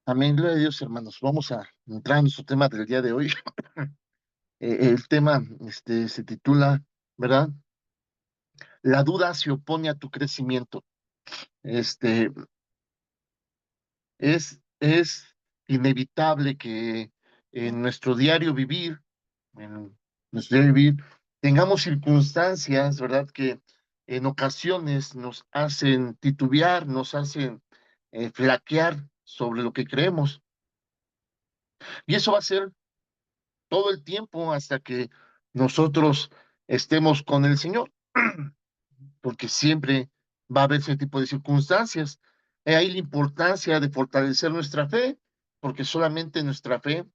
Amén, gloria a Dios, hermanos. Vamos a entrar en nuestro tema del día de hoy. El tema se titula, ¿verdad? La duda se opone a tu crecimiento. Este, es inevitable que en nuestro diario vivir, en nuestro diario vivir, tengamos circunstancias, ¿verdad? Que en ocasiones nos hacen titubear, nos hacen flaquear sobre lo que creemos. Y eso va a ser todo el tiempo hasta que nosotros estemos con el Señor, porque siempre va a haber ese tipo de circunstancias. He ahí la importancia de fortalecer nuestra fe, porque solamente nuestra fe,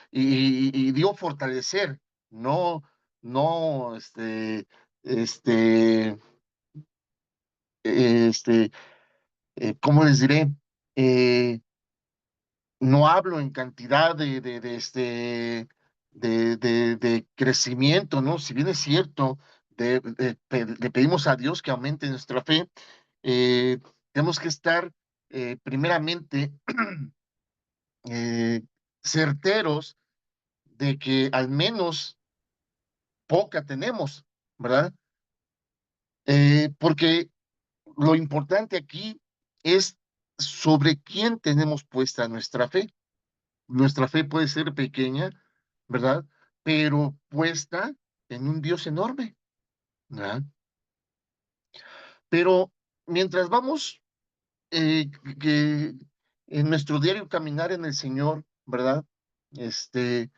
y digo fortalecer, no, no, este, este, ¿cómo les diré? Eh, no hablo en cantidad de crecimiento, ¿no? Si bien es cierto, le pedimos a Dios que aumente nuestra fe, eh, tenemos que estar primeramente eh, certeros de que al menos poca tenemos, ¿verdad? Porque lo importante aquí es sobre quién tenemos puesta nuestra fe. Nuestra fe puede ser pequeña, ¿verdad? Pero puesta en un Dios enorme, ¿verdad? Pero mientras vamos eh, que en nuestro diario caminar en el Señor, ¿verdad? Este,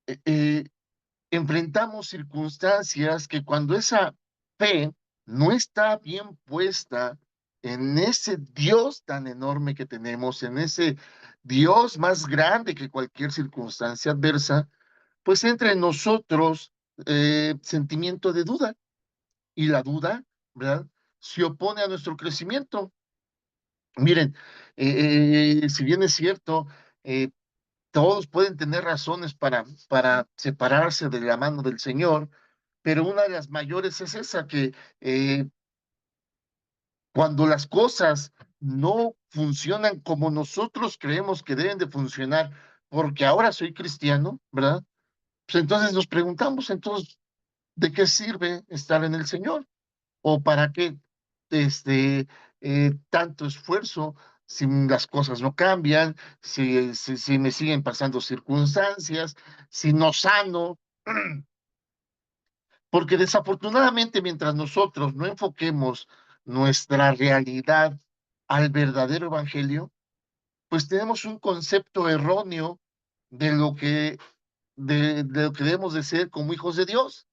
eh, eh, enfrentamos circunstancias que cuando esa fe no está bien puesta en ese Dios tan enorme que tenemos, en ese Dios más grande que cualquier circunstancia adversa, pues entra en nosotros sentimiento de duda y la duda, ¿verdad? Se opone a nuestro crecimiento. Miren, si bien es cierto, eh, todos pueden tener razones para separarse de la mano del Señor, pero una de las mayores es esa, que cuando las cosas no funcionan como nosotros creemos que deben de funcionar, porque ahora soy cristiano, ¿verdad? Pues entonces nos preguntamos, entonces, ¿de qué sirve estar en el Señor? ¿O para qué tanto esfuerzo si las cosas no cambian, si me siguen pasando circunstancias, si no sano? Porque desafortunadamente, mientras nosotros no enfoquemos nuestra realidad al verdadero evangelio, pues tenemos un concepto erróneo de de lo que debemos de ser como hijos de Dios.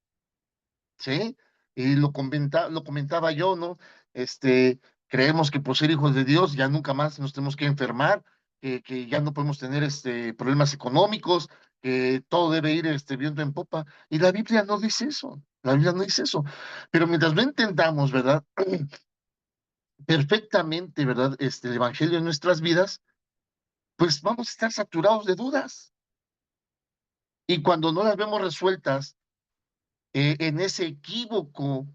¿Sí? Y lo comentaba yo, ¿no? Creemos que por ser hijos de Dios ya nunca más nos tenemos que enfermar, que ya no podemos tener problemas económicos, que todo debe ir viento en popa. Y la Biblia no dice eso, la Biblia no dice eso. Pero mientras no entendamos, ¿verdad? Perfectamente, ¿verdad? El Evangelio en nuestras vidas, pues vamos a estar saturados de dudas. Y cuando no las vemos resueltas en ese equívoco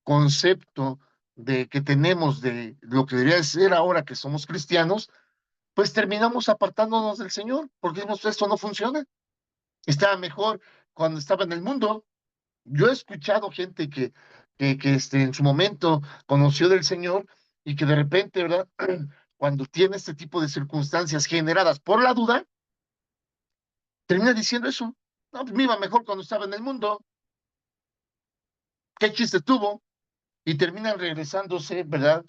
concepto de que tenemos de lo que debería ser ahora que somos cristianos, pues terminamos apartándonos del Señor, porque esto no funciona. Estaba mejor cuando estaba en el mundo. Yo he escuchado gente que en su momento conoció del Señor y que de repente, ¿verdad? Cuando tiene este tipo de circunstancias generadas por la duda, termina diciendo eso. No, pues me iba mejor cuando estaba en el mundo. ¿Qué chiste tuvo? Y terminan regresándose, ¿verdad?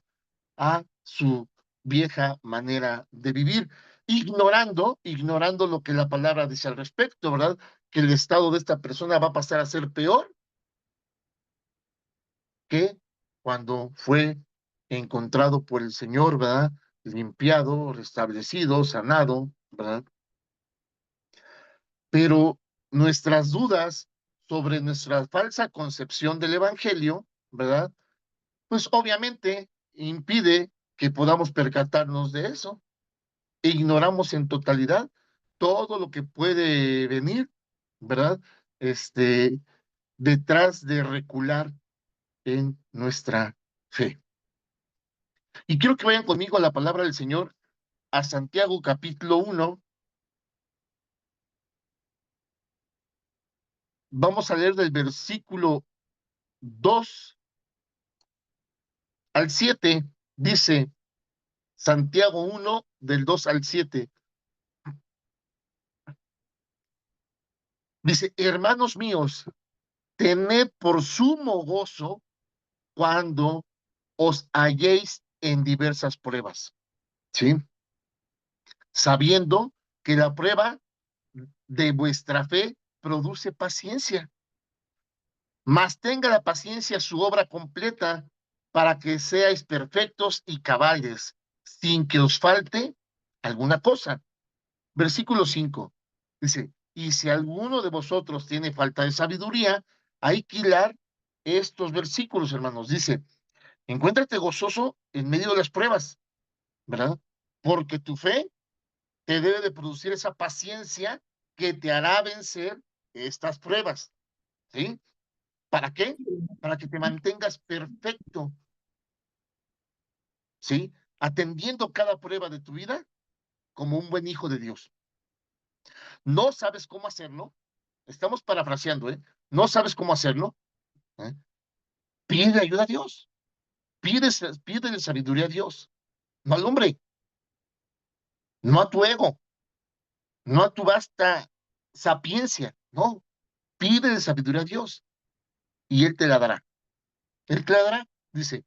A su vieja manera de vivir, ignorando lo que la palabra dice al respecto, ¿verdad? Que el estado de esta persona va a pasar a ser peor que cuando fue encontrado por el Señor, ¿verdad? Limpiado, restablecido, sanado, ¿verdad? Pero nuestras dudas sobre nuestra falsa concepción del Evangelio, ¿verdad? Pues obviamente impide que podamos percatarnos de eso. Ignoramos en totalidad todo lo que puede venir, ¿verdad? Este, detrás de recular en nuestra fe. Y quiero que vayan conmigo a la palabra del Señor, a Santiago capítulo 1. Vamos a leer del versículo 2 al 7. Dice Santiago 1, del 2 al 7. Dice, hermanos míos, tened por sumo gozo cuando os halléis en diversas pruebas, ¿sí? Sabiendo que la prueba de vuestra fe produce paciencia, mas tenga la paciencia su obra completa para que seáis perfectos y cabales, sin que os falte alguna cosa. Versículo 5 dice, y si alguno de vosotros tiene falta de sabiduría, hay que hilar estos versículos, hermanos. Dice, encuéntrate gozoso en medio de las pruebas, ¿verdad? Porque tu fe te debe de producir esa paciencia que te hará vencer estas pruebas, ¿sí? ¿Para qué? Para que te mantengas perfecto, ¿sí? Atendiendo cada prueba de tu vida como un buen hijo de Dios. No sabes cómo hacerlo, estamos parafraseando, ¿eh? No sabes cómo hacerlo, ¿eh? Pide ayuda a Dios, pide sabiduría a Dios, no al hombre, no a tu ego, no a tu vasta sapiencia, no, pide sabiduría a Dios y Él te la dará. Él te la dará, dice,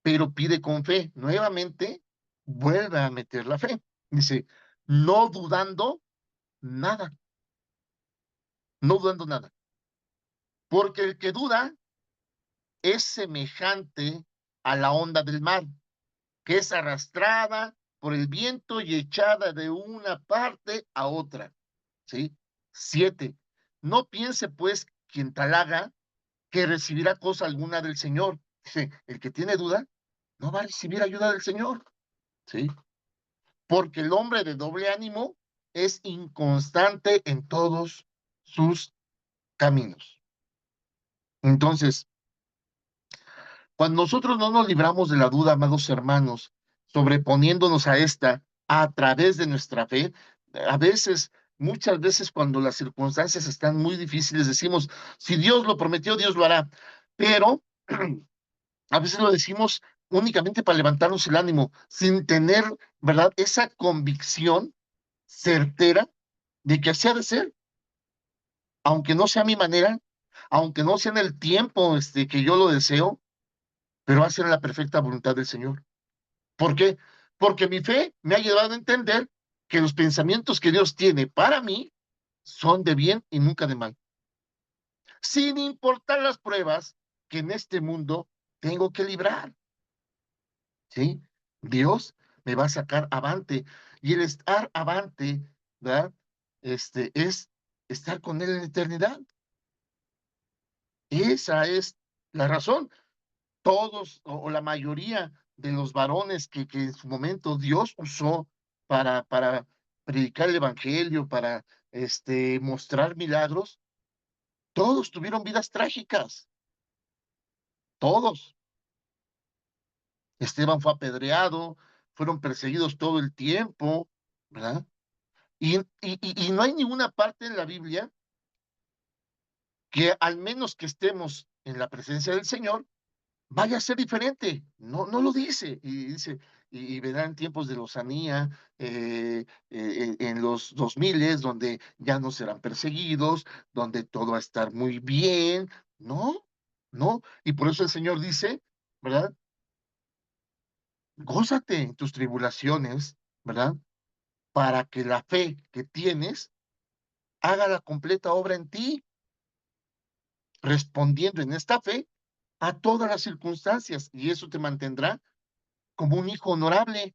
pero pide con fe. Nuevamente, vuelve a meter la fe. Dice, no dudando nada, no dudando nada, porque el que duda es semejante a la onda del mar, que es arrastrada por el viento y echada de una parte a otra. ¿Sí? 7. No piense, pues, quien tal haga que recibirá cosa alguna del Señor. Dice, el que tiene duda no va a recibir ayuda del Señor. ¿Sí? Porque el hombre de doble ánimo es inconstante en todos sus caminos. Entonces, cuando nosotros no nos libramos de la duda, amados hermanos, sobreponiéndonos a esta a través de nuestra fe, a veces, muchas veces cuando las circunstancias están muy difíciles, decimos, si Dios lo prometió, Dios lo hará. Pero a veces lo decimos únicamente para levantarnos el ánimo, sin tener, ¿verdad? Esa convicción certera de que así ha de ser, aunque no sea mi manera, aunque no sea en el tiempo que yo lo deseo, pero va a ser en la perfecta voluntad del Señor. ¿Por qué? Porque mi fe me ha llevado a entender que los pensamientos que Dios tiene para mí son de bien y nunca de mal, sin importar las pruebas que en este mundo tengo que librar, ¿sí? Dios me va a sacar avante y el estar avante, ¿verdad? Es estar con Él en la eternidad. Esa es la razón. Todos o la mayoría de los varones que en su momento Dios usó para predicar el evangelio, para mostrar milagros, todos tuvieron vidas trágicas, todos. Esteban fue apedreado, fueron perseguidos todo el tiempo, ¿verdad? Y no hay ninguna parte en la Biblia que al menos que estemos en la presencia del Señor, vaya a ser diferente. No, no lo dice. Y dice, y vendrán tiempos de lozanía en los 2000, donde ya no serán perseguidos, donde todo va a estar muy bien. No, no. Y por eso el Señor dice, ¿verdad? Gózate en tus tribulaciones, ¿verdad? Para que la fe que tienes haga la completa obra en ti, respondiendo en esta fe a todas las circunstancias. Y eso te mantendrá como un hijo honorable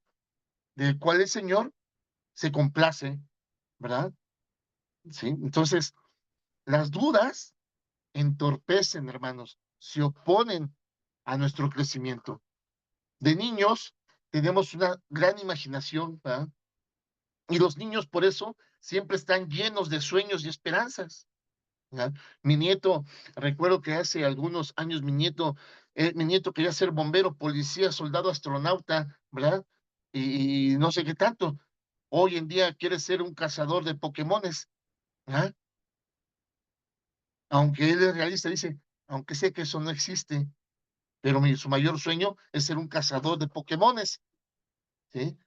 del cual el Señor se complace, ¿verdad? Sí, entonces las dudas entorpecen, hermanos, se oponen a nuestro crecimiento. De niños tenemos una gran imaginación, ¿verdad? Y los niños por eso siempre están llenos de sueños y esperanzas. ¿verdad? Mi nieto, recuerdo que hace algunos años mi nieto quería ser bombero, policía, soldado, astronauta, ¿verdad? Y no sé qué tanto. Hoy en día quiere ser un cazador de Pokémones, ¿verdad? Aunque él es realista, dice, aunque sé que eso no existe, pero su mayor sueño es ser un cazador de Pokémones, ¿sí?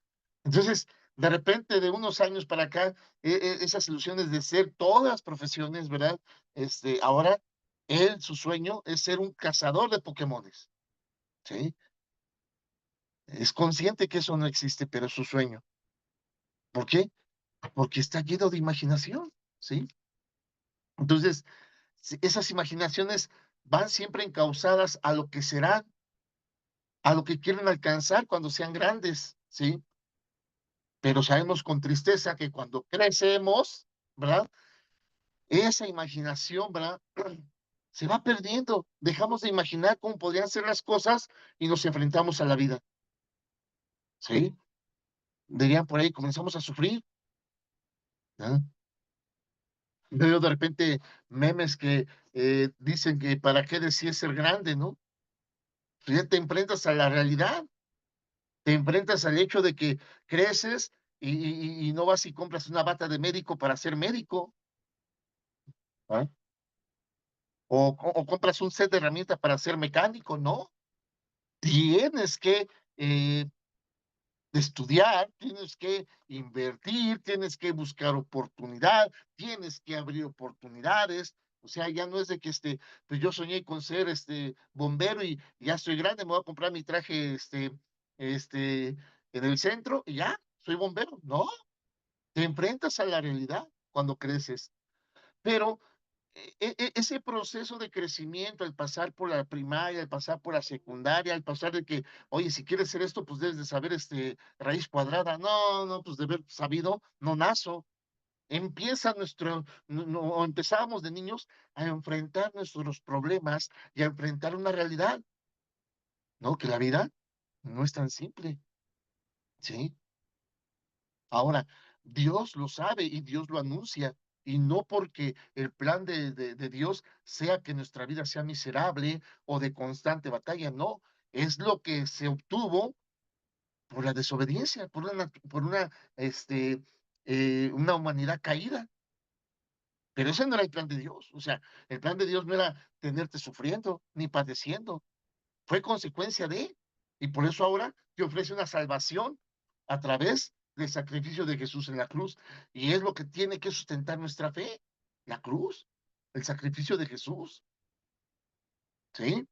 Entonces, de repente, de unos años para acá, esas ilusiones de ser todas las profesiones, ¿verdad? Ahora, él, su sueño es ser un cazador de Pokémones, ¿sí? Es consciente que eso no existe, pero es su sueño. ¿Por qué? Porque está lleno de imaginación, ¿sí? Entonces, esas imaginaciones van siempre encausadas a lo que serán, a lo que quieren alcanzar cuando sean grandes, ¿sí? Pero sabemos con tristeza que cuando crecemos, ¿verdad? Esa imaginación, ¿verdad? Se va perdiendo. Dejamos de imaginar cómo podrían ser las cosas y nos enfrentamos a la vida, ¿sí? Dirían por ahí, comenzamos a sufrir, ¿no? Veo de repente memes que dicen que para qué decir ser grande, ¿no? Pues ya te enfrentas a la realidad, te enfrentas al hecho de que creces y no vas y compras una bata de médico para ser médico, ¿ah? O compras un set de herramientas para ser mecánico, no. Tienes que eh, estudiar, tienes que invertir, tienes que buscar oportunidad, tienes que abrir oportunidades. O sea, ya no es de que pues yo soñé con ser bombero y ya estoy grande, me voy a comprar mi traje este, en el centro y ya, soy bombero. No, te enfrentas a la realidad cuando creces. Pero ese proceso de crecimiento, al pasar por la primaria, al pasar por la secundaria, al pasar de que, oye, si quieres hacer esto, pues debes de saber raíz cuadrada. No, no, pues de haber sabido, no nazo. Empieza o empezábamos de niños a enfrentar nuestros problemas y a enfrentar una realidad, ¿no? Que la vida no es tan simple, ¿sí? Ahora, Dios lo sabe y Dios lo anuncia, y no porque el plan de Dios sea que nuestra vida sea miserable o de constante batalla, no, es lo que se obtuvo por la desobediencia, una humanidad caída. Pero ese no era el plan de Dios. O sea, el plan de Dios no era tenerte sufriendo ni padeciendo, fue consecuencia de, y por eso ahora te ofrece una salvación a través del sacrificio de Jesús en la cruz. Y es lo que tiene que sustentar nuestra fe, la cruz, el sacrificio de Jesús, ¿sí?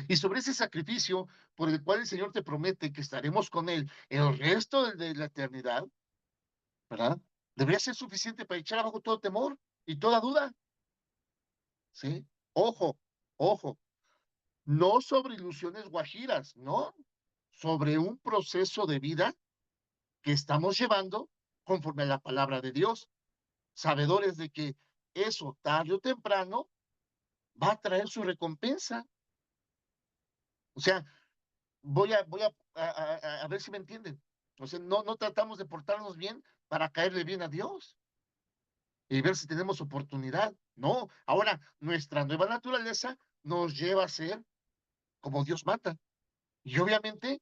Y sobre ese sacrificio por el cual el Señor te promete que estaremos con Él el resto de la eternidad, ¿verdad? Debería ser suficiente para echar abajo todo temor y toda duda, ¿sí? Ojo, ojo, no sobre ilusiones guajiras, no, sobre un proceso de vida que estamos llevando conforme a la palabra de Dios, sabedores de que eso tarde o temprano va a traer su recompensa. O sea, a ver si me entienden. O sea, no tratamos de portarnos bien para caerle bien a Dios y ver si tenemos oportunidad. No, ahora nuestra nueva naturaleza nos lleva a ser como Dios mata. Y obviamente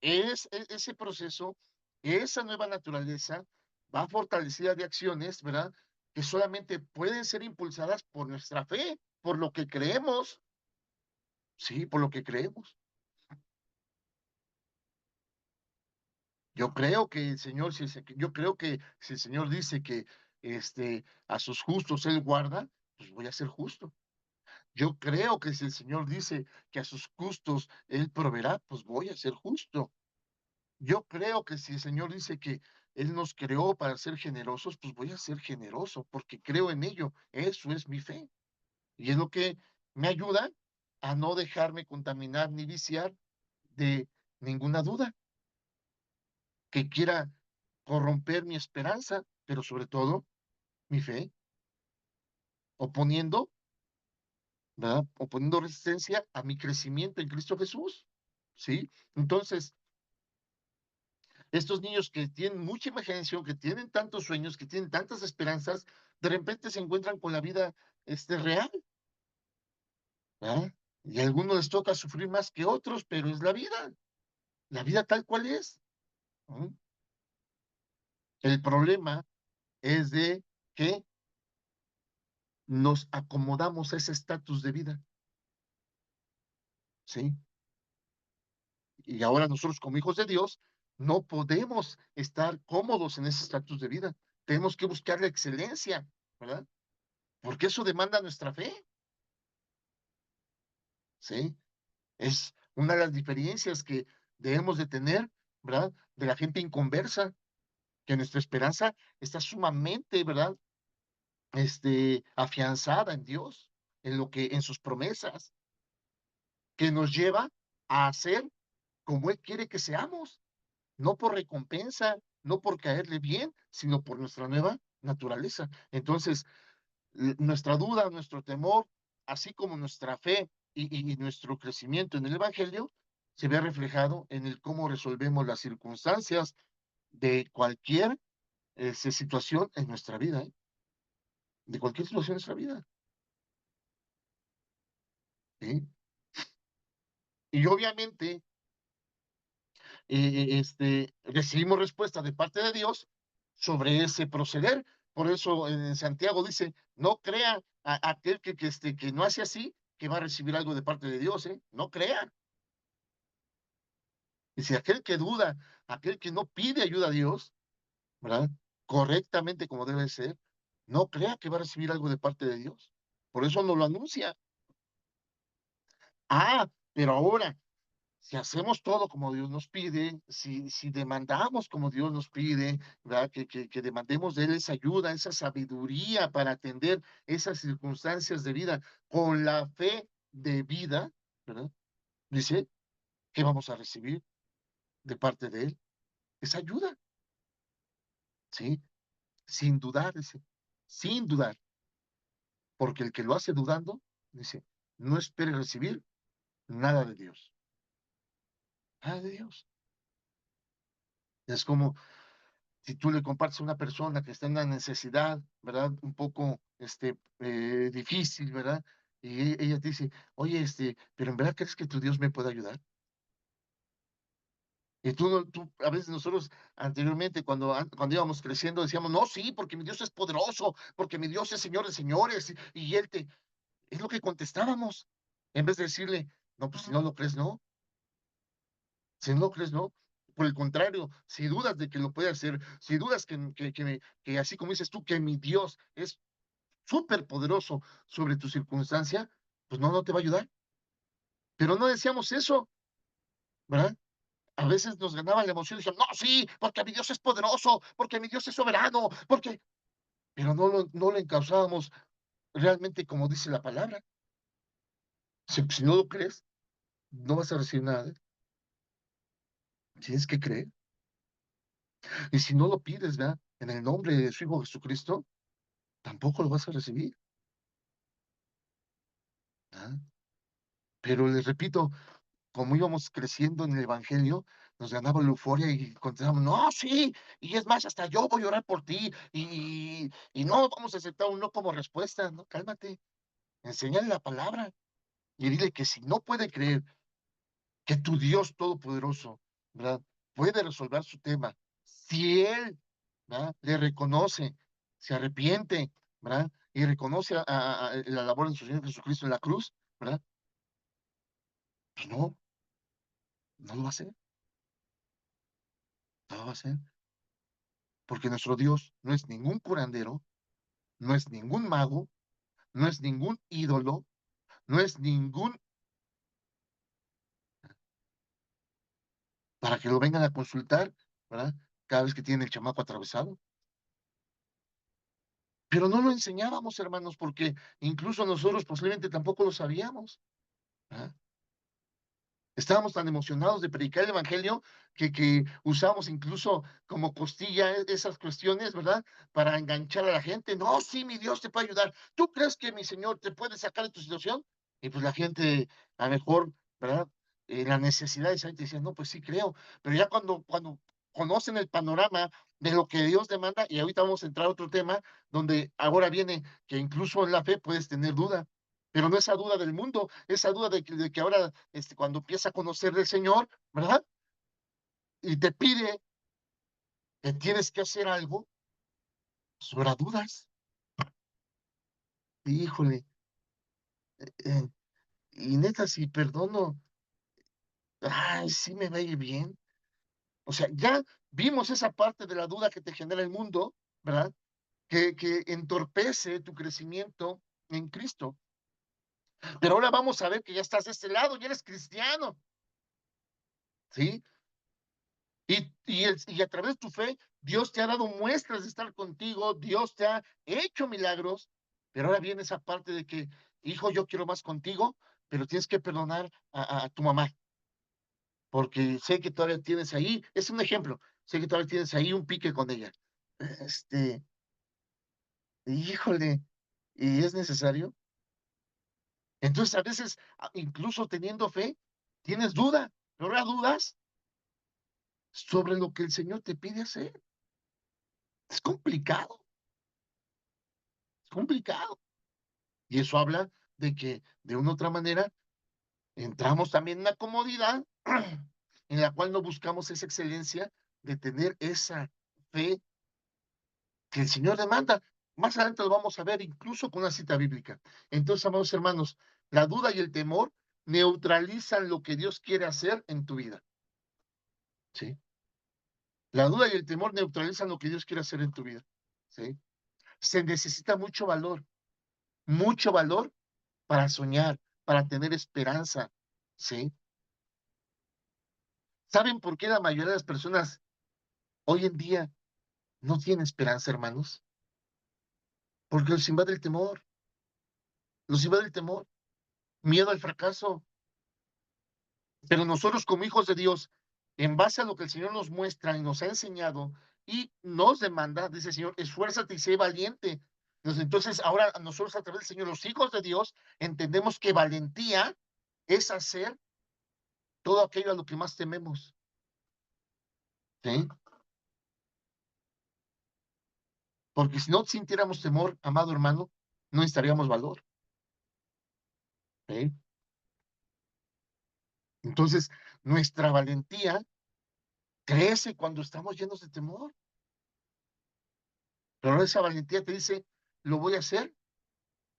ese proceso, esa nueva naturaleza va fortalecida de acciones, ¿verdad? Que solamente pueden ser impulsadas por nuestra fe, por lo que creemos, sí, por lo que creemos. Yo creo que el Señor, yo creo que si el Señor dice que a sus justos Él guarda, pues voy a ser justo. Yo creo que si el Señor dice que a sus justos Él proveerá, pues voy a ser justo. Yo creo que si el Señor dice que Él nos creó para ser generosos, pues voy a ser generoso porque creo en ello. Eso es mi fe. Y es lo que me ayuda a no dejarme contaminar ni viciar de ninguna duda que quiera corromper mi esperanza, pero sobre todo mi fe, oponiendo, ¿verdad? Oponiendo resistencia a mi crecimiento en Cristo Jesús. ¿Sí? Entonces, Estos niños que tienen mucha imaginación, que tienen tantos sueños, que tienen tantas esperanzas, de repente se encuentran con la vida, real, ¿verdad? Y a algunos les toca sufrir más que otros, pero es la vida tal cual es, ¿no? El problema es de que nos acomodamos a ese estatus de vida, ¿sí? Y ahora nosotros como hijos de Dios no podemos estar cómodos en ese estatus de vida. Tenemos que buscar la excelencia, ¿verdad? Porque eso demanda nuestra fe, ¿sí? Es una de las diferencias que debemos de tener, ¿verdad? De la gente inconversa, que nuestra esperanza está sumamente, ¿verdad? Afianzada en Dios, en lo que, en sus promesas, que nos lleva a hacer como Él quiere que seamos, no por recompensa, no por caerle bien, sino por nuestra nueva naturaleza. Entonces, nuestra duda, nuestro temor, así como nuestra fe y nuestro crecimiento en el Evangelio, se ve reflejado en el cómo resolvemos las circunstancias de cualquier situación en nuestra vida, ¿eh? De cualquier situación en nuestra vida. ¿Sí? Y obviamente, recibimos respuesta de parte de Dios sobre ese proceder. Por eso en Santiago dice, no crea a aquel que no hace así, que va a recibir algo de parte de Dios, ¿eh? No crea. Y si aquel que duda, aquel que no pide ayuda a Dios, ¿verdad? Correctamente como debe ser, no crea que va a recibir algo de parte de Dios. Por eso no lo anuncia. Pero ahora, si hacemos todo como Dios nos pide, si demandamos como Dios nos pide, ¿verdad? Que demandemos de Él esa ayuda, esa sabiduría para atender esas circunstancias de vida con la fe de vida, ¿verdad? Dice que vamos a recibir de parte de Él esa ayuda, ¿sí? Sin dudar, dice, sin dudar, porque el que lo hace dudando, dice, no espere recibir nada de Dios, nada de Dios. Es como si tú le compartes a una persona que está en una necesidad, ¿verdad? Un poco, difícil, ¿verdad? Y ella te dice, oye, pero ¿en verdad crees que tu Dios me puede ayudar? Y tú, a veces nosotros anteriormente, cuando íbamos creciendo, decíamos, no, sí, porque mi Dios es poderoso, porque mi Dios es Señor de señores, y Él te, es lo que contestábamos, en vez de decirle, no, pues si no lo crees, no, si no lo crees, no. Por el contrario, si dudas de que lo puede hacer, si dudas que así como dices tú, que mi Dios es súper poderoso sobre tu circunstancia, pues no, no te va a ayudar. Pero no decíamos eso, ¿verdad? A veces nos ganaba la emoción y decíamos, no, sí, porque mi Dios es poderoso, porque mi Dios es soberano, porque, pero no lo encauzábamos realmente como dice la palabra. Si no lo crees, no vas a recibir nada. Tienes que creer. Y si no lo pides, ¿verdad? En el nombre de su Hijo Jesucristo, tampoco lo vas a recibir, ¿verdad? Pero les repito, como íbamos creciendo en el evangelio, nos ganaba la euforia y contestábamos, no, sí, y es más, hasta yo voy a orar por ti, y no vamos a aceptar un no como respuesta, no, cálmate, enséñale la palabra y dile que si no puede creer que tu Dios Todopoderoso, ¿verdad? Puede resolver su tema, si él, ¿verdad? Le reconoce, se arrepiente, ¿verdad? Y reconoce la labor de su Señor Jesucristo en la cruz, ¿verdad? Pues no, no lo va a hacer, no lo va a hacer. Porque nuestro Dios no es ningún curandero, no es ningún mago, no es ningún ídolo, no es ningún para que lo vengan a consultar, ¿verdad? Cada vez que tiene el chamaco atravesado. Pero no lo enseñábamos, hermanos, porque incluso nosotros posiblemente tampoco lo sabíamos, ¿verdad? Estábamos tan emocionados de predicar el evangelio que usamos incluso como costilla esas cuestiones, ¿verdad? Para enganchar a la gente. No, sí, mi Dios te puede ayudar. ¿Tú crees que mi Señor te puede sacar de tu situación? Y pues la gente, a lo mejor, ¿verdad? La necesidad de saber, decía, no, pues sí creo. Pero ya cuando conocen el panorama de lo que Dios demanda, y ahorita vamos a entrar a otro tema donde ahora viene que incluso en la fe puedes tener duda, pero no esa duda del mundo, esa duda de que ahora, cuando empieza a conocer del Señor, ¿verdad? Y te pide que tienes que hacer algo, pues ahora dudas. Híjole, eh, y neta, si perdono, ay, sí me va a ir bien. O sea, ya vimos esa parte de la duda que te genera el mundo, ¿verdad? Que entorpece tu crecimiento en Cristo. Pero ahora vamos a ver que ya estás de este lado, ya eres cristiano, ¿sí? Y a través de tu fe, Dios te ha dado muestras de estar contigo, Dios te ha hecho milagros, pero ahora viene esa parte de que, hijo, yo quiero más contigo, pero tienes que perdonar a tu mamá, porque sé que todavía tienes ahí, es un ejemplo, sé que todavía tienes ahí un pique con ella. Este, híjole, ¿y es necesario? Entonces, a veces, incluso teniendo fe, tienes duda, pero ahora dudas sobre lo que el Señor te pide hacer. Es complicado, es complicado. Y eso habla de que, de una u otra manera, entramos también en la comodidad en la cual no buscamos esa excelencia de tener esa fe que el Señor demanda. Más adelante lo vamos a ver, incluso con una cita bíblica. Entonces, amados hermanos, la duda y el temor neutralizan lo que Dios quiere hacer en tu vida. ¿Sí? La duda y el temor neutralizan lo que Dios quiere hacer en tu vida, ¿sí? Se necesita mucho valor para soñar, para tener esperanza, ¿sí? ¿Saben por qué la mayoría de las personas hoy en día no tienen esperanza, hermanos? Porque los invade el temor, los invade el temor, miedo al fracaso. Pero nosotros como hijos de Dios, en base a lo que el Señor nos muestra y nos ha enseñado y nos demanda, dice el Señor, esfuérzate y sé valiente. Entonces, ahora nosotros a través del Señor, los hijos de Dios, entendemos que valentía es hacer todo aquello a lo que más tememos. ¿Sí? Porque si no sintiéramos temor, amado hermano, no necesitaríamos valor. ¿Sí? Entonces, nuestra valentía crece cuando estamos llenos de temor. Pero esa valentía te dice, lo voy a hacer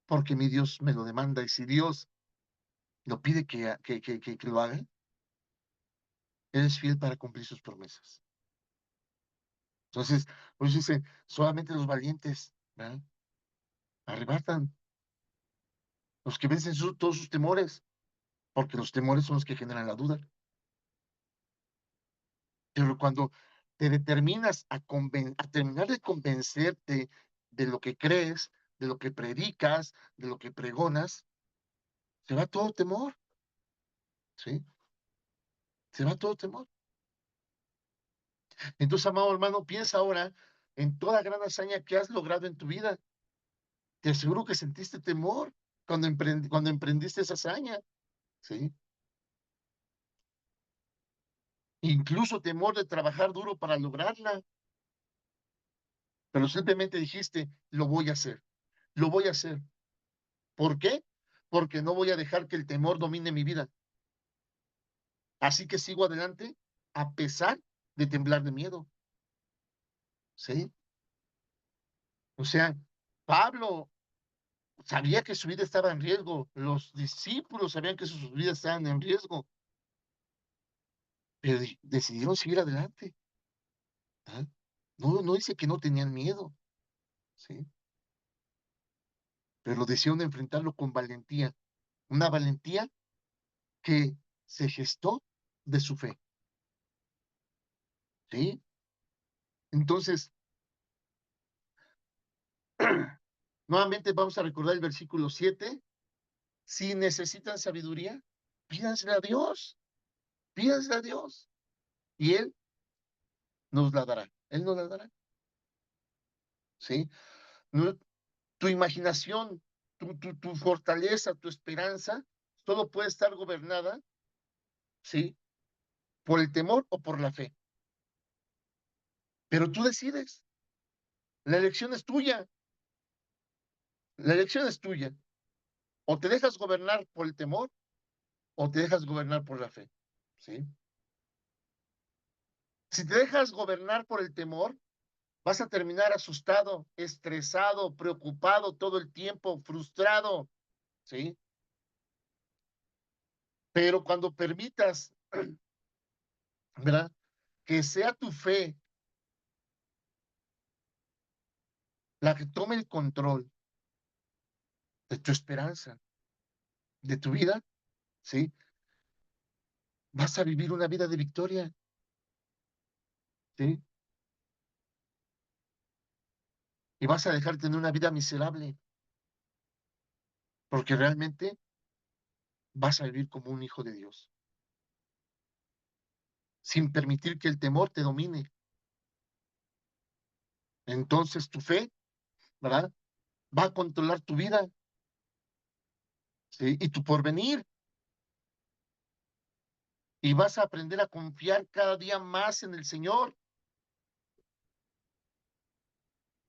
porque mi Dios me lo demanda. Y si Dios lo pide que lo haga, Él es fiel para cumplir sus promesas. Entonces, por eso dice, solamente los valientes, ¿verdad? Arrebatan, los que vencen todos sus temores, porque los temores son los que generan la duda. Pero cuando te determinas a terminar de convencerte de lo que crees, de lo que predicas, de lo que pregonas, se va todo temor, ¿sí? Se va todo temor. Entonces, amado hermano, piensa ahora en toda gran hazaña que has logrado en tu vida. Te aseguro que sentiste temor cuando emprendiste esa hazaña, ¿sí? Incluso temor de trabajar duro para lograrla, pero simplemente dijiste, lo voy a hacer, lo voy a hacer. ¿Por qué? Porque no voy a dejar que el temor domine mi vida. Así que sigo adelante a pesar de temblar de miedo, ¿sí? O sea, Pablo sabía que su vida estaba en riesgo, los discípulos sabían que sus vidas estaban en riesgo, pero decidieron seguir adelante. ¿Ah? No, no dice que no tenían miedo, ¿sí? Pero decidieron enfrentarlo con valentía, una valentía que se gestó de su fe, ¿sí? Entonces, nuevamente vamos a recordar el versículo 7. Si necesitan sabiduría, pídansela a Dios, pídansela a Dios, y Él nos la dará, Él nos la dará, ¿sí? Tu imaginación, tu fortaleza, tu esperanza, solo puede estar gobernada, ¿sí? Por el temor o por la fe. pero tú decides. La elección es tuya. La elección es tuya. O te dejas gobernar por el temor o te dejas gobernar por la fe. ¿Sí? Si te dejas gobernar por el temor, vas a terminar asustado, estresado, preocupado todo el tiempo, frustrado. ¿Sí? Pero cuando permitas, ¿verdad? Que sea tu fe la que tome el control de tu esperanza, de tu vida, ¿sí? Vas a vivir una vida de victoria, ¿sí? Y vas a dejar de tener una vida miserable, porque realmente vas a vivir como un hijo de Dios, sin permitir que el temor te domine. Entonces tu fe, ¿verdad? Va a controlar tu vida, ¿sí? Y tu porvenir, y vas a aprender a confiar cada día más en el Señor,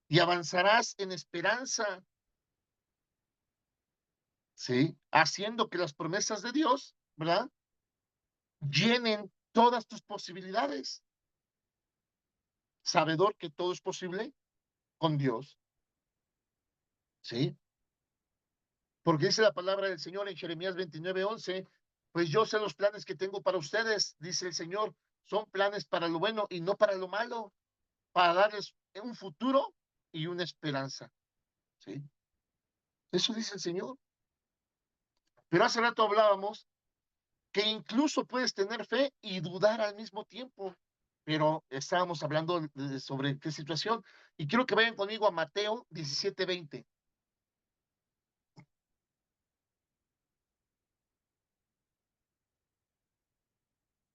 y avanzarás en esperanza, ¿sí? Haciendo que las promesas de Dios, ¿verdad? Llenen todas tus posibilidades, sabedor que todo es posible con Dios, ¿sí? Porque dice la palabra del Señor en Jeremías 29:11, pues yo sé los planes que tengo para ustedes, dice el Señor, son planes para lo bueno y no para lo malo, para darles un futuro y una esperanza, ¿sí? Eso dice el Señor. Pero hace rato hablábamos que incluso puedes tener fe y dudar al mismo tiempo. Pero estábamos hablando sobre qué situación. Y quiero que vayan conmigo a Mateo 17:20.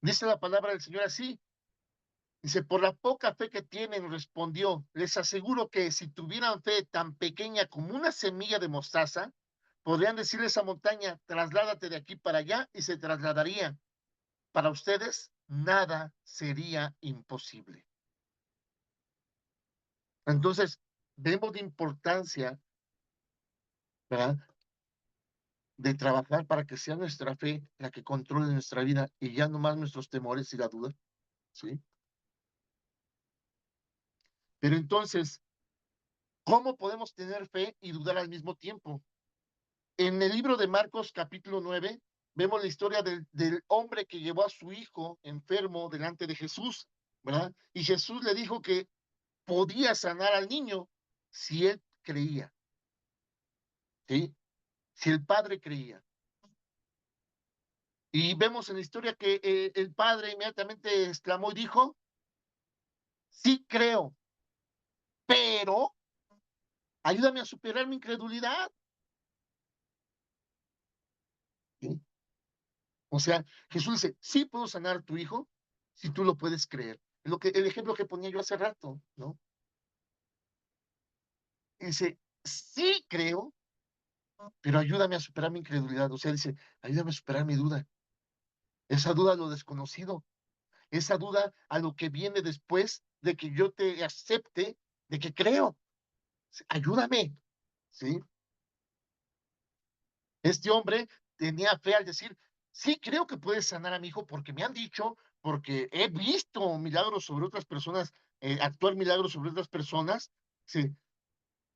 Dice la palabra del Señor así. Dice, por la poca fe que tienen, respondió, les aseguro que si tuvieran fe tan pequeña como una semilla de mostaza, podrían decirle a esa montaña, trasládate de aquí para allá y se trasladaría. Para ustedes, nada sería imposible. Entonces, vemos la importancia, ¿verdad? De trabajar para que sea nuestra fe la que controle nuestra vida y ya no más nuestros temores y la duda, ¿sí? Pero entonces, ¿cómo podemos tener fe y dudar al mismo tiempo? En el libro de Marcos, capítulo 9, vemos la historia del hombre que llevó a su hijo enfermo delante de Jesús, ¿verdad? Y Jesús le dijo que podía sanar al niño si él creía, ¿sí? Si el padre creía. Y vemos en la historia que el padre inmediatamente exclamó y dijo, sí creo, pero ayúdame a superar mi incredulidad. ¿Sí? O sea, Jesús dice, sí puedo sanar a tu hijo si tú lo puedes creer. El ejemplo que ponía yo hace rato, ¿no? Y dice, sí creo, pero ayúdame a superar mi incredulidad. O sea, dice, ayúdame a superar mi duda. Esa duda a lo desconocido, esa duda a lo que viene después de que yo te acepte de que creo. Ayúdame, ¿sí? Este hombre tenía fe al decir, sí creo que puedes sanar a mi hijo porque me han dicho, porque he visto milagros sobre otras personas, actuar milagros sobre otras personas, sí,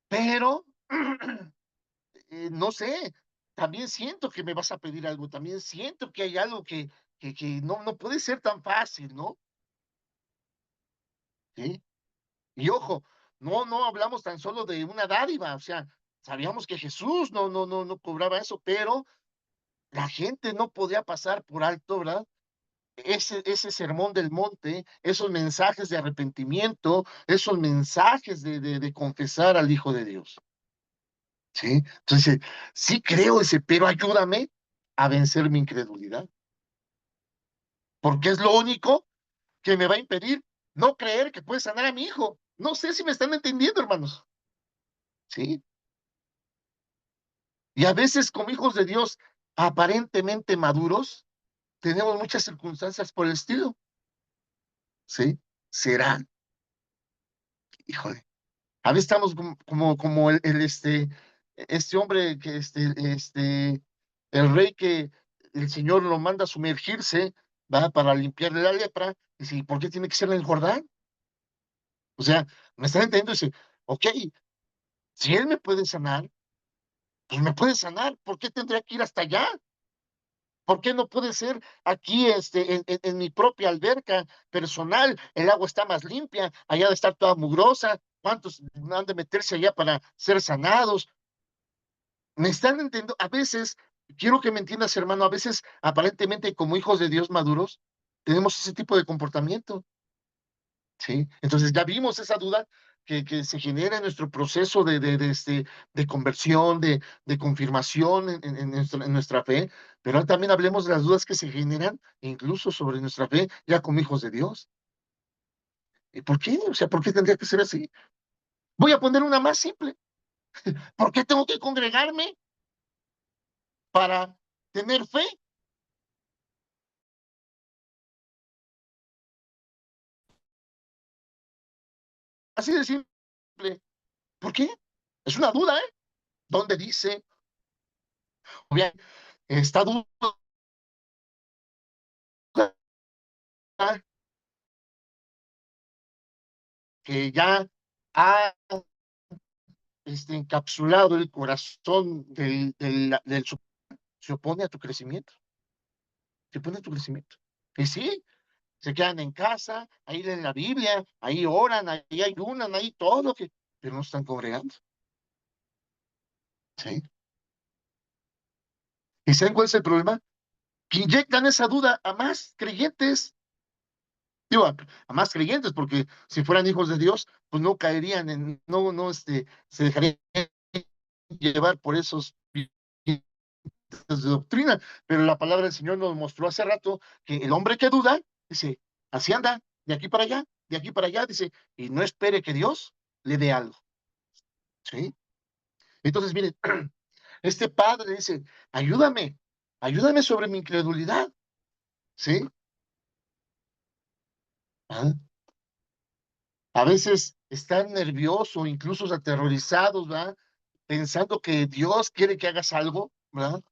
pero no sé, también siento que me vas a pedir algo, también siento que hay algo que no puede ser tan fácil, ¿no? ¿Sí? Y ojo, no hablamos tan solo de una dádiva, o sea, sabíamos que Jesús no cobraba eso, pero la gente no podía pasar por alto, ¿verdad? Ese sermón del monte, esos mensajes de arrepentimiento, esos mensajes de confesar al Hijo de Dios, ¿sí? Entonces, sí creo ese, pero ayúdame a vencer mi incredulidad, porque es lo único que me va a impedir no creer que puede sanar a mi hijo. No sé si me están entendiendo, hermanos, ¿sí? Y a veces como hijos de Dios aparentemente maduros, tenemos muchas circunstancias por el estilo, ¿sí? ¿Será? híjole, a veces estamos como este hombre que el rey que el Señor lo manda a sumergirse, va para limpiarle la lepra, y dice, ¿y por qué tiene que ser en el Jordán? O sea, me están entendiendo, dice, ok, si él me puede sanar, pues me puede sanar, ¿por qué tendría que ir hasta allá? ¿Por qué no puede ser aquí, en mi propia alberca personal? El agua está más limpia, allá de estar toda mugrosa. ¿Cuántos han de meterse allá para ser sanados? ¿Me están entendiendo? A veces, quiero que me entiendas, hermano, a veces, aparentemente, como hijos de Dios maduros, tenemos ese tipo de comportamiento, ¿sí? Entonces, ya vimos esa duda que se genera en nuestro proceso de conversión, de confirmación en nuestra fe, pero ahora también hablemos de las dudas que se generan incluso sobre nuestra fe, ya como hijos de Dios. ¿Y por qué? O sea, ¿por qué tendría que ser así? Voy a poner una más simple. ¿Por qué tengo que congregarme para tener fe? Así de simple. ¿Por qué? Es una duda, ¿eh? ¿Dónde dice? Obviamente, esta duda que ya ha encapsulado el corazón se opone a tu crecimiento, se opone a tu crecimiento. Y sí, se quedan en casa, ahí leen la Biblia, ahí oran, ahí ayunan, ahí todo, pero no están congregando. ¿Sí? ¿Y saben cuál es el problema? Que inyectan esa duda a más creyentes. Digo, a más creyentes, porque si fueran hijos de Dios, pues no caerían no, se dejarían llevar por esos de doctrina, pero la palabra del Señor nos mostró hace rato que el hombre que duda, dice, así anda, de aquí para allá, de aquí para allá, dice, y no espere que Dios le dé algo, ¿sí? Entonces, miren, este padre dice, ayúdame, ayúdame sobre mi incredulidad, ¿sí? ¿Ah? A veces están nerviosos, incluso aterrorizados, ¿verdad? Pensando que Dios quiere que hagas algo, ¿verdad?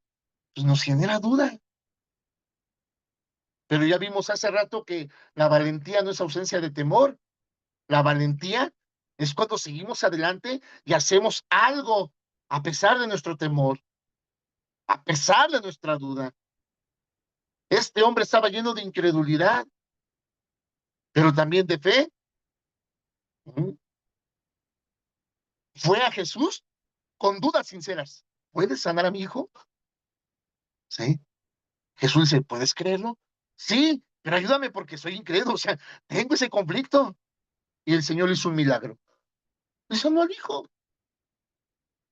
Pues nos genera duda. Pero ya vimos hace rato que la valentía no es ausencia de temor. La valentía es cuando seguimos adelante y hacemos algo a pesar de nuestro temor, a pesar de nuestra duda. Este hombre estaba lleno de incredulidad, pero también de fe. Ujú. Fue a Jesús con dudas sinceras. ¿Puedes sanar a mi hijo? Sí. Jesús dice, ¿puedes creerlo? Sí, pero ayúdame porque soy incrédulo, o sea, tengo ese conflicto. Y el Señor hizo un milagro. Y sanó al hijo.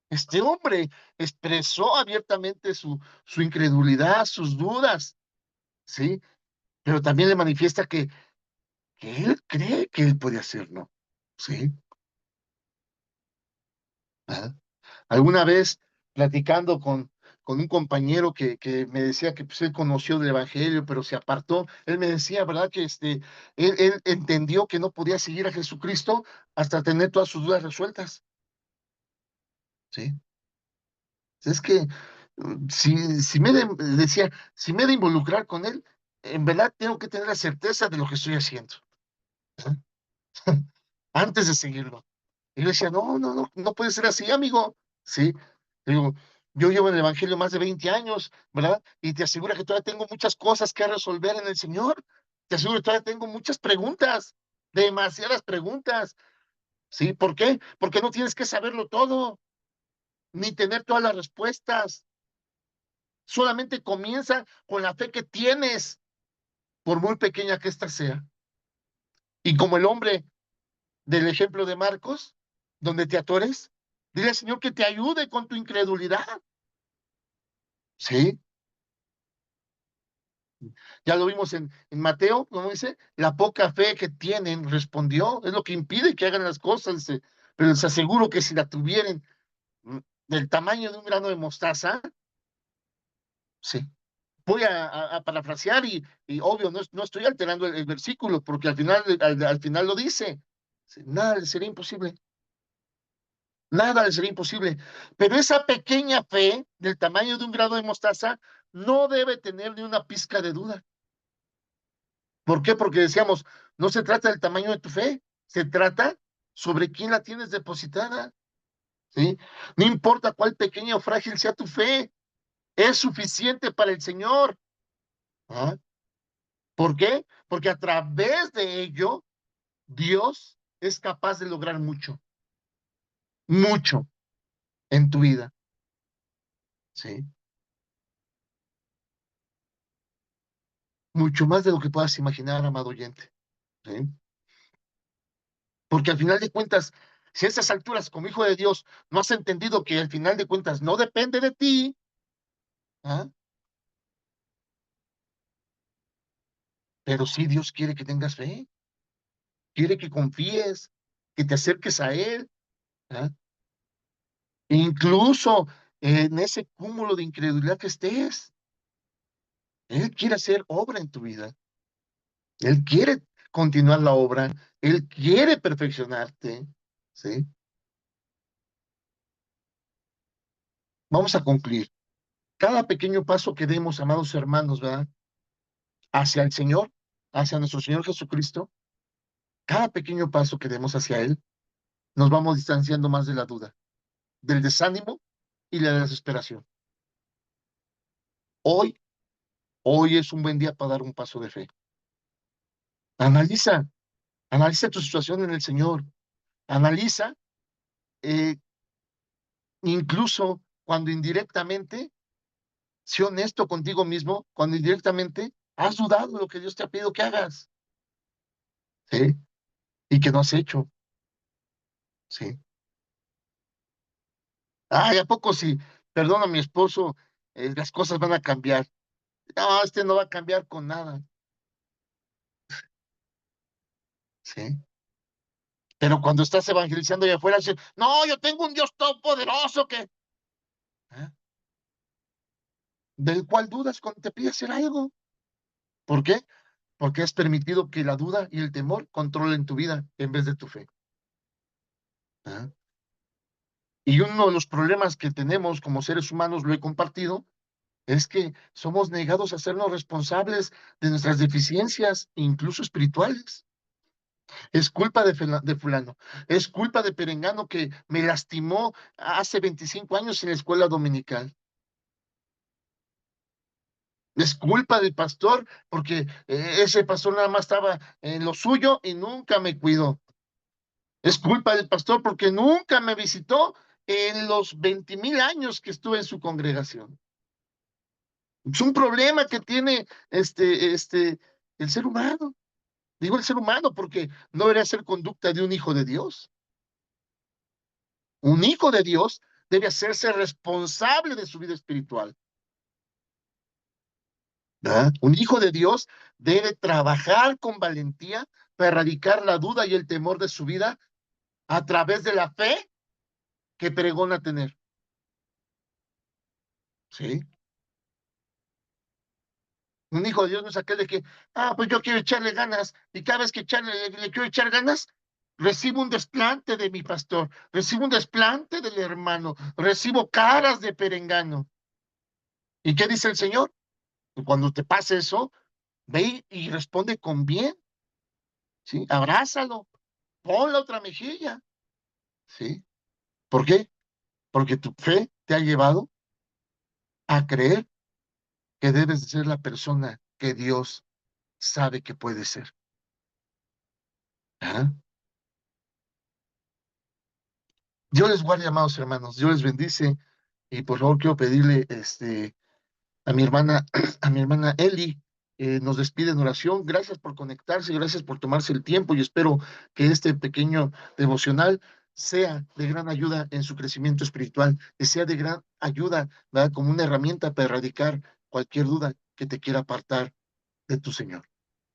Este hombre expresó abiertamente su incredulidad, sus dudas, ¿sí? Pero también le manifiesta que él cree que él puede hacerlo, ¿sí? Ajá. Alguna vez platicando con un compañero que me decía que pues, él conoció del Evangelio, pero se apartó, él me decía, ¿verdad? Que él entendió que no podía seguir a Jesucristo hasta tener todas sus dudas resueltas, ¿sí? Es que si decía, si me he de involucrar con él, en verdad tengo que tener la certeza de lo que estoy haciendo, ¿verdad? Antes de seguirlo. Y yo decía, no, no, no, no puede ser así, amigo. Sí, digo, yo llevo en el Evangelio más de 20 años, ¿verdad? Y te aseguro que todavía tengo muchas cosas que resolver en el Señor. Te aseguro que todavía tengo muchas preguntas, demasiadas preguntas. ¿Sí? ¿Por qué? Porque no tienes que saberlo todo, ni tener todas las respuestas. Solamente comienza con la fe que tienes, por muy pequeña que ésta sea. Y como el hombre del ejemplo de Marcos, donde te atores, dile al Señor que te ayude con tu incredulidad. Sí, ya lo vimos en Mateo, como dice, la poca fe que tienen respondió, es lo que impide que hagan las cosas, dice, pero les aseguro que si la tuvieran mm, del tamaño de un grano de mostaza, sí. Voy a parafrasear y obvio, no estoy alterando el versículo, porque al final lo dice, Sí, nada le sería imposible. Nada le sería imposible. Pero esa pequeña fe, del tamaño de un grano de mostaza, no debe tener ni una pizca de duda. ¿Por qué? Porque decíamos, no se trata del tamaño de tu fe, se trata sobre quién la tienes depositada, ¿sí? No importa cuál pequeña o frágil sea tu fe, es suficiente para el Señor. ¿Ah? ¿Por qué? Porque a través de ello, Dios es capaz de lograr mucho, mucho en tu vida, ¿sí? Mucho más de lo que puedas imaginar, amado oyente, ¿sí? Porque al final de cuentas, si a esas alturas, como hijo de Dios, no has entendido que al final de cuentas no depende de ti, ¿ah? Pero sí Dios quiere que tengas fe, quiere que confíes, que te acerques a Él, ¿ah? E incluso en ese cúmulo de incredulidad que estés, Él quiere hacer obra en tu vida, Él quiere continuar la obra, Él quiere perfeccionarte, ¿sí? Vamos a concluir. Cada pequeño paso que demos, amados hermanos, ¿verdad? Hacia el Señor, hacia nuestro Señor Jesucristo, cada pequeño paso que demos hacia Él, nos vamos distanciando más de la duda, del desánimo y la desesperación. Hoy, hoy es un buen día para dar un paso de fe. Analiza, analiza tu situación en el Señor. Analiza, eh, incluso cuando indirectamente, sé honesto contigo mismo, cuando indirectamente has dudado de lo que Dios te ha pedido que hagas, ¿sí? Y que no has hecho, ¿sí? Ay, ¿a poco si perdono a mi esposo, las cosas van a cambiar? No, este no va a cambiar con nada, ¿sí? Pero cuando estás evangelizando allá afuera, dices, no, yo tengo un Dios todopoderoso que, ¿ah? Del cual dudas cuando te pide hacer algo. ¿Por qué? Porque has permitido que la duda y el temor controlen tu vida en vez de tu fe. ¿Ah? Y uno de los problemas que tenemos como seres humanos, lo he compartido, es que somos negados a hacernos responsables de nuestras deficiencias, incluso espirituales. Es culpa de fulano, es culpa de Perengano que me lastimó hace 25 años en la escuela dominical. Es culpa del pastor porque ese pastor nada más estaba en lo suyo y nunca me cuidó. Es culpa del pastor porque nunca me visitó en los 20,000 años que estuve en su congregación. Es un problema que tiene el ser humano. Digo el ser humano porque no debería ser conducta de un hijo de Dios. Un hijo de Dios debe hacerse responsable de su vida espiritual. ¿Verdad? Un hijo de Dios debe trabajar con valentía para erradicar la duda y el temor de su vida a través de la fe que pregona tener. ¿Sí? Un hijo de Dios no es aquel de que, pues yo quiero echarle ganas, y cada vez que le quiero echar ganas, recibo un desplante de mi pastor, recibo un desplante del hermano, recibo caras de perengano. ¿Y qué dice el Señor? Que cuando te pase eso, ve y responde con bien, ¿sí? Abrázalo, pon la otra mejilla, ¿sí? ¿Por qué? Porque tu fe te ha llevado a creer que debes de ser la persona que Dios sabe que puede ser. ¿Ah? Dios les guarde, amados hermanos, Dios les bendice y por favor quiero pedirle a mi hermana, a mi hermana Eli, nos despide en oración. Gracias por conectarse, gracias por tomarse el tiempo y espero que este pequeño devocional sea de gran ayuda en su crecimiento espiritual, que sea de gran ayuda, ¿verdad? Como una herramienta para erradicar cualquier duda que te quiera apartar de tu Señor.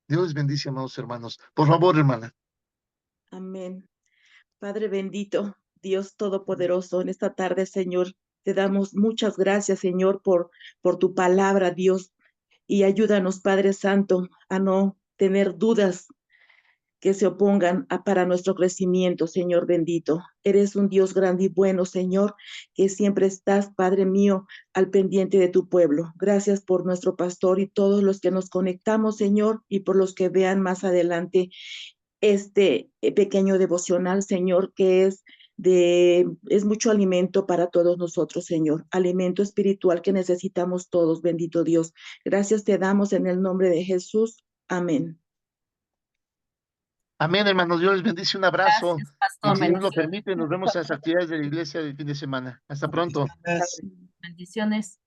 Dios les bendice, amados hermanos. Por favor, hermana. Amén. Padre bendito, Dios todopoderoso, en esta tarde, Señor, te damos muchas gracias, Señor, por tu palabra, Dios, y ayúdanos, Padre Santo, a no tener dudas que se opongan para nuestro crecimiento, Señor bendito. Eres un Dios grande y bueno, Señor, que siempre estás, Padre mío, al pendiente de tu pueblo. Gracias por nuestro pastor y todos los que nos conectamos, Señor, y por los que vean más adelante este pequeño devocional, Señor, que es mucho alimento para todos nosotros, Señor, alimento espiritual que necesitamos todos, bendito Dios. Gracias te damos en el nombre de Jesús. Amén. Amén, hermanos. Dios les bendice. Un abrazo. Gracias, Y pastor. si Dios lo Bendiciones. permite, nos vemos en las actividades de la iglesia del fin de semana. Hasta pronto. Bendiciones. Bendiciones.